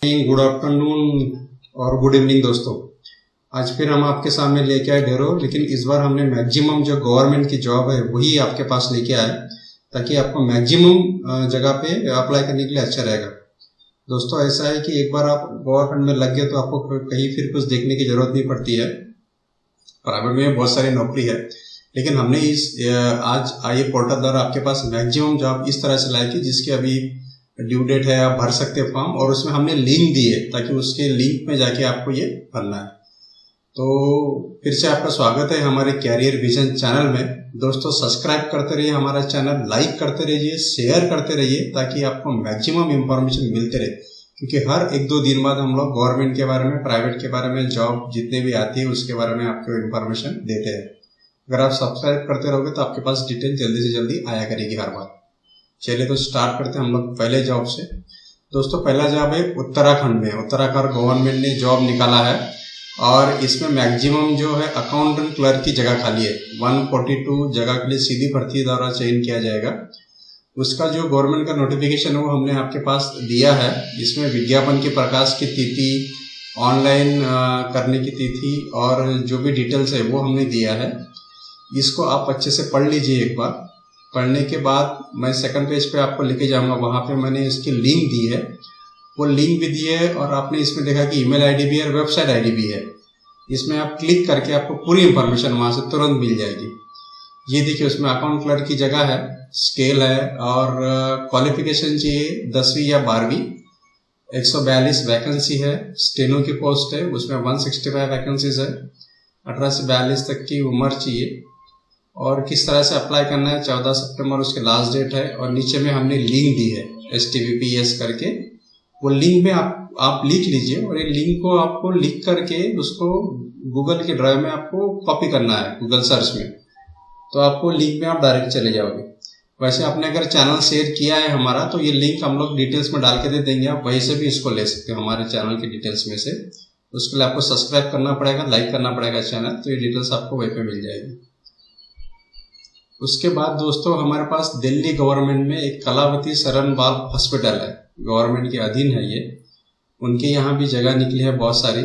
Good afternoon और good evening दोस्तों। आज फिर हम आपके सामने लेके आए ढेरों, लेकिन इस बार हमने मैक्सिमम जो गवर्नमेंट की जॉब है वही आपके पास लेके आए, ताकि आपको मैक्सिमम जगह पे अप्लाई करने के लिए अच्छा रहेगा। दोस्तों ऐसा है कि एक बार आप गवर्नमेंट में लग गए तो आपको कहीं फिर कुछ देखने की जरूरत नहीं पड़ती है। प्राइवेट में बहुत सारी नौकरी है, लेकिन हमने आज आइए पोर्टल द्वारा आपके पास मैक्सिमम जॉब इस तरह से लाए कि जिसके अभी ड्यू डेट है, आप भर सकते हैं फॉर्म, और उसमें हमने लिंक दी है ताकि उसके लिंक में जाके आपको ये भरना है। तो फिर से आपका स्वागत है हमारे कैरियर विजन चैनल में। दोस्तों सब्सक्राइब करते रहिए हमारा चैनल, लाइक करते रहिए, शेयर करते रहिए, ताकि आपको मैक्सिमम इंफॉर्मेशन मिलते रहे, क्योंकि हर 1-2 दिन बाद हम लोग गवर्नमेंट के बारे में, प्राइवेट के बारे में, जॉब जितने भी आती है उसके बारे में आपको इन्फॉर्मेशन देते हैं। अगर आप सब्सक्राइब करते रहोगे तो आपके पास डिटेल जल्दी से जल्दी आया करेगी हर बार। चलिए तो स्टार्ट करते हैं हम लोग पहले जॉब से। दोस्तों पहला जॉब है उत्तराखंड में। उत्तराखंड गवर्नमेंट ने जॉब निकाला है और इसमें मैक्सिमम जो है अकाउंटेंट क्लर्क की जगह खाली है। 142 जगह के लिए सीधी भर्ती द्वारा चयन किया जाएगा। उसका जो गवर्नमेंट का नोटिफिकेशन है वो हमने आपके पास दिया है। इसमें विज्ञापन की प्रकाश की तिथि, ऑनलाइन करने की तिथि और जो भी डिटेल्स है वो हमने दिया है। इसको आप अच्छे से पढ़ लीजिए एक बार। पढ़ने के बाद मैं सेकंड पेज पे आपको लेके जाऊंगा, वहां पे मैंने इसकी लिंक दी है, वो लिंक भी दी है, और आपने इसमें देखा कि ईमेल आईडी भी है और वेबसाइट आईडी भी है। इसमें आप क्लिक करके आपको पूरी इंफॉर्मेशन वहां से तुरंत मिल जाएगी। ये देखिए उसमें अकाउंट क्लर्क की जगह है, स्केल है, और क्वालिफिकेशन चाहिए 10वीं या 12वीं। 142 वैकेंसी है। स्टेनो की पोस्ट है, उसमें 165 वैकेंसीज है। 18 से 42 तक की उम्र चाहिए। और किस तरह से अप्लाई करना है, 14 सितंबर उसके लास्ट डेट है। और नीचे में हमने लिंक दी है HTTPS करके, वो लिंक में आप लिख लीजिए, और ये लिंक को आपको लिख करके उसको गूगल के ड्राइव में आपको कॉपी करना है, गूगल सर्च में, तो आपको लिंक में आप डायरेक्ट चले जाओगे। वैसे आपने अगर चैनल शेयर किया है हमारा तो ये लिंक हम लोग डिटेल्स में डाल के दे देंगे, आप वहीं से भी इसको ले सकते हो हमारे चैनल की डिटेल्स में से। उसके लिए आपको सब्सक्राइब करना पड़ेगा, लाइक करना पड़ेगा चैनल, तो ये डिटेल्स आपको वहीं पे मिल जाएगी। उसके बाद दोस्तों हमारे पास दिल्ली गवर्नमेंट में एक कलावती शरण बाल हॉस्पिटल है, गवर्नमेंट के अधीन है ये। उनके यहाँ भी जगह निकली है बहुत सारी।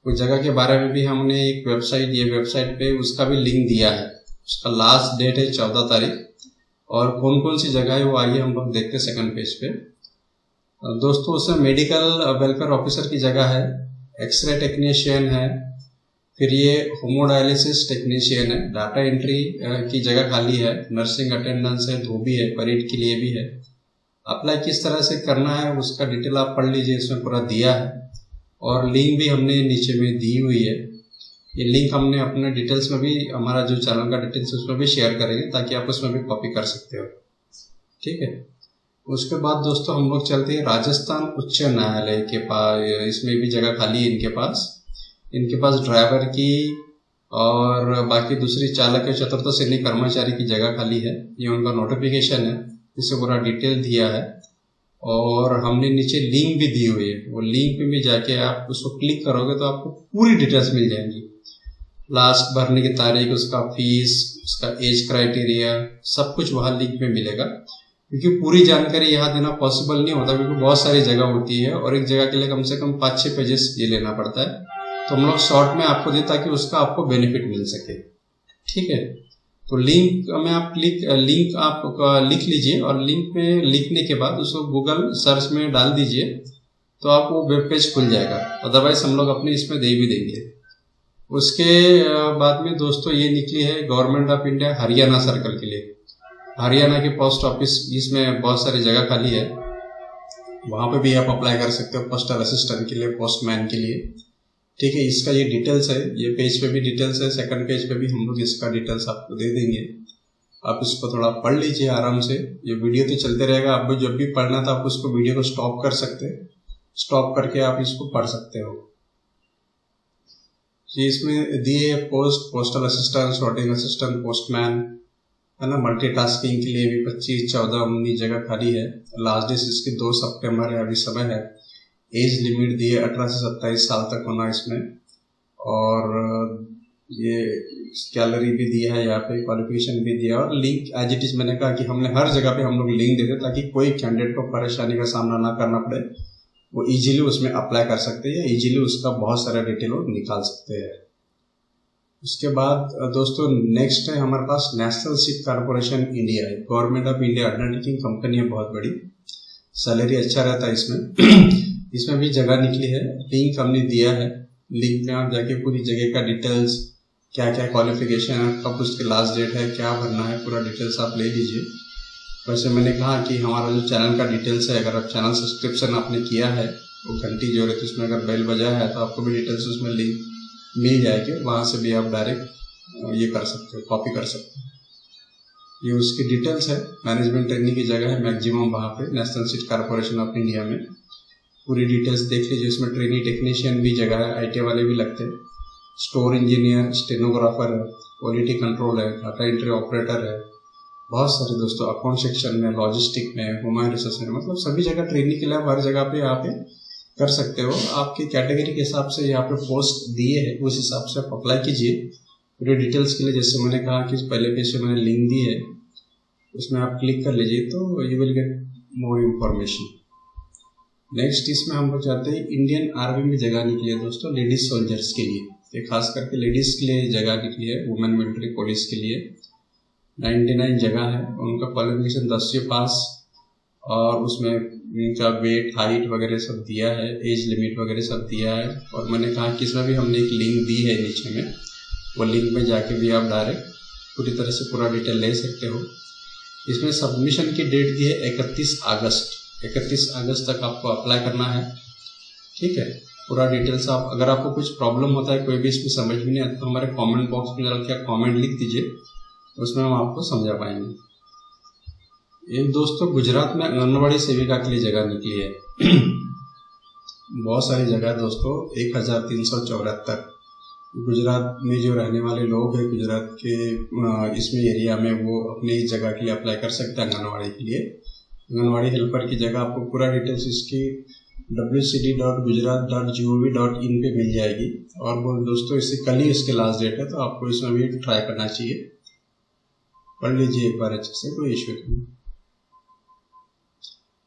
उस जगह के बारे में भी हमने एक वेबसाइट, ये वेबसाइट पे उसका भी लिंक दिया है। उसका लास्ट डेट है 14 तारीख। और कौन कौन सी जगह है वो आइए हम लोग देखते हैं सेकंड पेज पे। दोस्तों उसमें मेडिकल वेलफेयर ऑफिसर की जगह है, एक्सरे टेक्नीशियन है, फिर ये होमोडायलिसिस टेक्नीशियन है, डाटा एंट्री की जगह खाली है, नर्सिंग अटेंडेंस है, धोबी है, परेड के लिए भी है। अप्लाई किस तरह से करना है उसका डिटेल आप पढ़ लीजिए, इसमें पूरा दिया है। और लिंक भी हमने नीचे में दी हुई है। ये लिंक हमने अपने डिटेल्स में भी, हमारा जो चैनल का डिटेल्स उसमें भी शेयर करेंगे, ताकि आप उसमें भी कॉपी कर सकते हो। ठीक है। उसके बाद दोस्तों हम लोग चलते हैं राजस्थान उच्च न्यायालय के पास। इसमें भी जगह खाली है इनके पास ड्राइवर की और बाकी दूसरी चालक या चतुर्थ श्रेणी कर्मचारी की जगह खाली है। ये उनका नोटिफिकेशन है, इसे पूरा डिटेल दिया है। और हमने नीचे लिंक भी दी हुई है, वो लिंक में भी जाके आप उसको क्लिक करोगे तो आपको पूरी डिटेल्स मिल जाएंगी। लास्ट भरने की तारीख, उसका फीस, उसका एज क्राइटेरिया, सब कुछ वहाँ लिंक में मिलेगा। क्योंकि पूरी जानकारी यहाँ देना पॉसिबल नहीं होता, क्योंकि बहुत सारी जगह होती है और एक जगह के लिए कम से कम 5-6 पेजेस ये लेना पड़ता है। तो हम लोग शॉर्ट में आपको दें ताकि उसका आपको बेनिफिट मिल सके। ठीक है। तो लिंक में आप लिंक आप लिख लीजिए, और लिंक में लिखने के बाद उसको गूगल सर्च में डाल दीजिए, तो आपको वेब पेज खुल जाएगा। अदरवाइज हम लोग अपने इसमें दे भी देंगे। उसके बाद में दोस्तों ये निकली है government of India Haryana circle के लिए। हरियाणा के पोस्ट ऑफिस, इसमें बहुत सारी जगह खाली है, वहां पे भी आप अप्लाई कर सकते हो, पोस्टल असिस्टेंट के लिए, पोस्टमैन के लिए। ठीक है। इसका ये डिटेल्स है, ये पेज पे भी डिटेल्स है, सेकंड पेज पे भी हम लोग इसका डिटेल्स आपको दे देंगे। आप इसको थोड़ा पढ़ लीजिए आराम से। ये वीडियो तो चलते रहेगा, आपको जब भी पढ़ना था आप उसको वीडियो को स्टॉप कर सकते हैं, स्टॉप करके आप इसको पढ़ सकते हो। ये इसमें दिए post, postal assistant, sorting assistant, postman है ना। मल्टीटास्किंग के लिए भी 25, 14, 19 जगह खाली है। लास्ट डेट इसकी 2 सितंबर है, अभी समय है। एज लिमिट दी है 18 से 27 साल तक होना इसमें। और ये सैलरी भी दिया है, यहाँ पे क्वालिफिकेशन भी दिया है। और लिंक एज इट इज, मैंने कहा कि हमने हर जगह पे हम लोग लिंक देते ताकि कोई कैंडिडेट को परेशानी का सामना ना करना पड़े। वो इजीली उसमें अप्लाई कर सकते हैं, इजीली उसका बहुत सारा डिटेल वो निकाल सकते हैं। उसके बाद दोस्तों नेक्स्ट है हमारे पास नेशनल सीड कॉर्पोरेशन इंडिया है, government of India undertaking company है, बहुत बड़ी, सैलरी अच्छा रहता है इसमें। इसमें भी जगह निकली है, लिंक हमने दिया है, लिंक में आप जाके पूरी जगह का डिटेल्स, क्या क्या क्वालिफिकेशन है, कब उसकी लास्ट डेट है, क्या भरना है, पूरा डिटेल्स आप ले लीजिए। वैसे मैंने कहा कि हमारा जो चैनल का डिटेल्स है, अगर आप चैनल सब्सक्रिप्शन आपने किया है, वो घंटी जो रहती है उसमें अगर बेल बजा है तो आपको भी डिटेल्स उसमें लिंक मिल जाएगी, वहाँ से भी आप डायरेक्ट ये कर सकते हो, कॉपी कर सकते हो। ये उसकी डिटेल्स है, मैनेजमेंट ट्रेनिंग की जगह है मैक्सिमम वहाँ पे national seed corporation of India में। पूरी डिटेल्स देख लीजिए, उसमें ट्रेनिंग टेक्नीशियन भी जगह है, IT वाले भी लगते हैं, स्टोर इंजीनियर, स्टेनोग्राफर है, क्वालिटी कंट्रोल है, डाटा एंट्री ऑपरेटर है, बहुत सारे दोस्तों, अकाउंट सेक्शन में, लॉजिस्टिक में, ह्यूमन रिसोर्स में, मतलब सभी जगह ट्रेनिंग के लिए हर जगह पे यहाँ पे कर सकते हो। आपकी कैटेगरी के हिसाब से यहाँ पे पोस्ट दिए हैं, उस हिसाब से आप अप्लाई कीजिए। पूरे डिटेल्स के लिए जैसे मैंने कहा कि पहले पेज पे मैंने लिंक दी है, उसमें आप क्लिक कर लीजिए तो you will get more information. Next इसमें हम लोग चाहते हैं इंडियन आर्मी में जगह निकली है दोस्तों, लेडीज सोल्जर्स के लिए, ये खास करके लेडीज के लिए जगह निकली है, वुमेन मिलिट्री पुलिस के लिए 99 जगह है। उनका क्वालिफिकेशन 10वीं पास, और उसमें उनका वेट, हाइट वगैरह सब दिया है, एज लिमिट वगैरह सब दिया है। और मैंने कहा कि इसमें भी हमने एक लिंक दी है नीचे में, वो लिंक में जाके भी आप डायरेक्ट पूरी तरह से पूरा डिटेल ले सकते हो। इसमें सबमिशन की डेट दी है 31 अगस्त, 31 अगस्त तक आपको अप्लाई करना है, ठीक है। पूरा डिटेल्स आप, अगर आपको कुछ प्रॉब्लम होता है, कोई भी इसमें समझ में नहीं आता, तो हमारे कमेंट बॉक्स में जाकर कमेंट लिख दीजिए, उसमें हम आपको समझा पाएंगे। एक दोस्तों गुजरात में आंगनबाड़ी सेविका के लिए जगह निकली है बहुत सारी जगह दोस्तों, 1374। गुजरात में जो रहने वाले लोग हैं गुजरात के इसमें एरिया में, वो अपनी इस जगह के लिए अप्लाई कर सकते हैं आंगनबाड़ी के लिए। आंगनबाड़ी हेल्पर की जगह आपको पूरा डिटेल्स इसकी wcd.gujarat.gov.in पे मिल जाएगी। और वो दोस्तों इससे कल ही इसके लास्ट डेट है, तो आपको इसमें भी ट्राई करना चाहिए, पढ़ लीजिए एक बार अच्छे से, कोई इश्यू नहीं।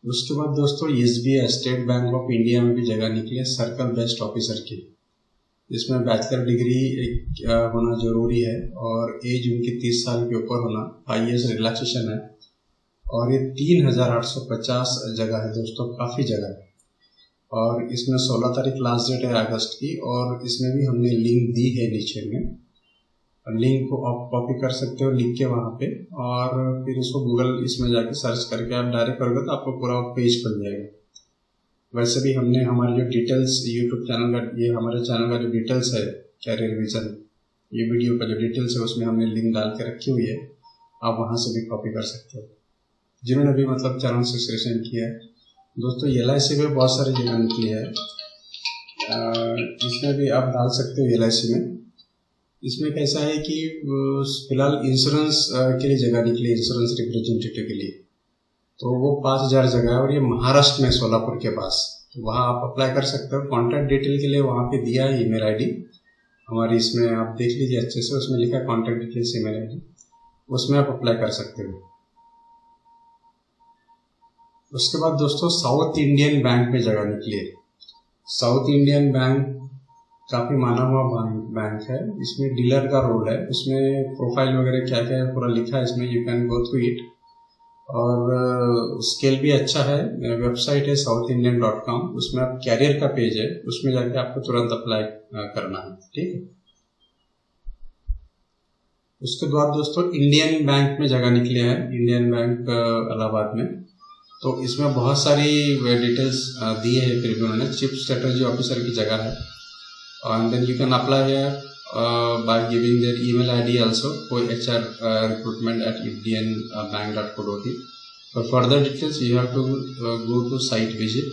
उसके बाद दोस्तों SBI state bank of India में भी जगह निकली है सर्कल बेस्ड ऑफिसर की। इसमें बैचलर डिग्री होना जरूरी है, और एज उनकी 30 साल के ऊपर होना, 5 years रिलैक्सेशन है, और ये 3850 जगह है दोस्तों, काफ़ी जगह है। और इसमें 16 तारीख लास्ट डेट है अगस्त की, और इसमें भी हमने लिंक दी है नीचे में, लिंक को आप कॉपी कर सकते हो लिख के वहाँ पे, और फिर उसको गूगल इसमें जाके सर्च करके आप डायरेक्ट करोगे तो आपको पूरा पेज खुल जाएगा। वैसे भी हमने हमारे जो डिटेल्स यूट्यूब चैनल का, ये हमारे चैनल का जो डिटेल्स है कैरियर विजन, ये वीडियो का जो डिटेल्स है उसमें हमने लिंक डाल के रखी हुई है, आप वहाँ से भी कॉपी कर सकते हो, जिन्होंने भी मतलब चैनल सब्सक्रिप्शन किया है। दोस्तों LIC में बहुत सारी जगह निकली है, इसमें भी आप डाल सकते हो LIC में। इसमें कैसा है कि फिलहाल इंश्योरेंस के लिए जगह निकली, इंश्योरेंस रिप्रेजेंटेटिव के लिए, तो वो 5000 जगह है, और ये महाराष्ट्र में सोलापुर के पास, तो वहाँ आप अप्लाई कर सकते हो। कॉन्टैक्ट डिटेल के लिए वहाँ पे दिया है ईमेल ID हमारी, इसमें आप देख लीजिए अच्छे से, उसमें लिखा है कॉन्टैक्ट डिटेल्स ईमेल ID, उसमें आप अप्लाई कर सकते हो। उसके बाद दोस्तों साउथ इंडियन बैंक में जगह निकली है। साउथ इंडियन बैंक काफ़ी माना हुआ बैंक है, इसमें डीलर का रोल है, उसमें प्रोफाइल वगैरह क्या क्या है पूरा लिखा है इसमें, you can go through it, और स्केल भी अच्छा है। वेबसाइट है southindian.com, उसमें आप कैरियर का पेज है, उसमें जाके आपको तुरंत अप्लाई करना है, ठीक है। उसके बाद दोस्तों इंडियन बैंक में जगह निकले हैं, इंडियन बैंक इलाहाबाद में, तो इसमें बहुत सारी डिटेल्स दिए हैं, फिर भी उन्होंने चीफ स्ट्रेटजी ऑफिसर की जगह है, and then you can apply here by giving their email ID also for HR recruitment at indianbank.co.in. For further details you have to go to site visit,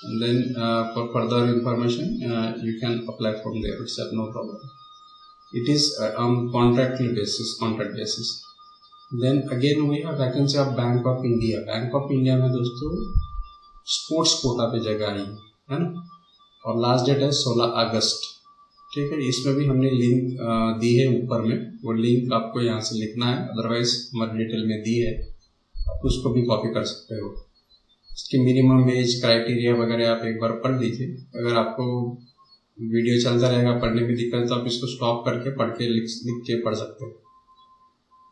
and then for further information you can apply from there itself, no problem. It is on contract basis. Then again we have vacancy of Bank of India. Bank of India में दोस्तों sports quota पे जगह आई है ना, और last date है 16 अगस्त, ठीक है। इसमें भी हमने लिंक दी है ऊपर में, वो लिंक आपको यहाँ से लिखना है, अदरवाइज हमारे डिटेल में दी है, आप उसको भी कॉपी कर सकते हो। इसकी मिनिमम एज क्राइटेरिया वगैरह आप एक बार पढ़ लीजिए। अगर आपको वीडियो चलता रहेगा, पढ़ने में दिक्कत तो आप इसको स्टॉप करके पढ़ के लिख के पढ़ सकते हो।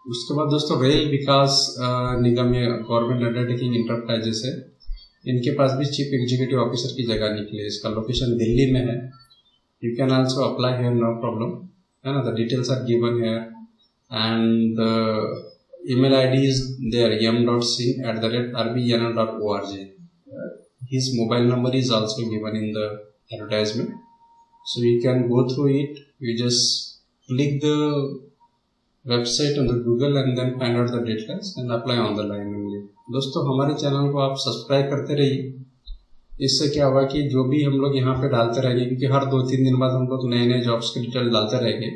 उसके बाद दोस्तों रेल विकास निगम या गवर्नमेंट अंडरटेकिंग इंटरप्राइजेस है, इनके पास भी चीफ एग्जीक्यूटिव ऑफिसर की जगह निकली है। इसका लोकेशन दिल्ली में है। You can also apply here, no problem, है ना। The details are given here and email ID is there, m.singh@rbnl.org. His mobile number is also given in the advertisement, so you can go through it. You just click the website on the Google and then find out the details and apply on the line only. दोस्तों हमारे channel को आप subscribe करते रहिए। इससे क्या होगा कि जो भी हम लोग यहाँ पे डालते रहेंगे, क्योंकि हर 2-3 दिन बाद हम लोग नए नए जॉब्स के डिटेल डालते रहेंगे,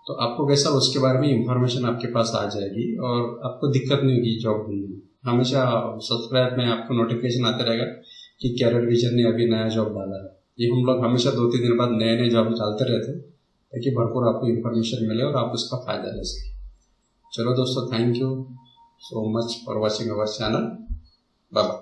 तो आपको कैसा उसके बारे में इंफॉर्मेशन आपके पास आ जाएगी और आपको दिक्कत नहीं होगी जॉब ढूंढने में। हमेशा सब्सक्राइब में आपको नोटिफिकेशन आता रहेगा कि कैरियर विजन ने अभी नया जॉब डाला है। ये हम लोग हमेशा 2-3 दिन बाद नए नए जॉब डालते रहते हैं ताकि भरपूर आपको इंफॉर्मेशन मिले और आप उसका फायदा ले सकें। चलो दोस्तों, thank you so much for watching our channel. Bye bye.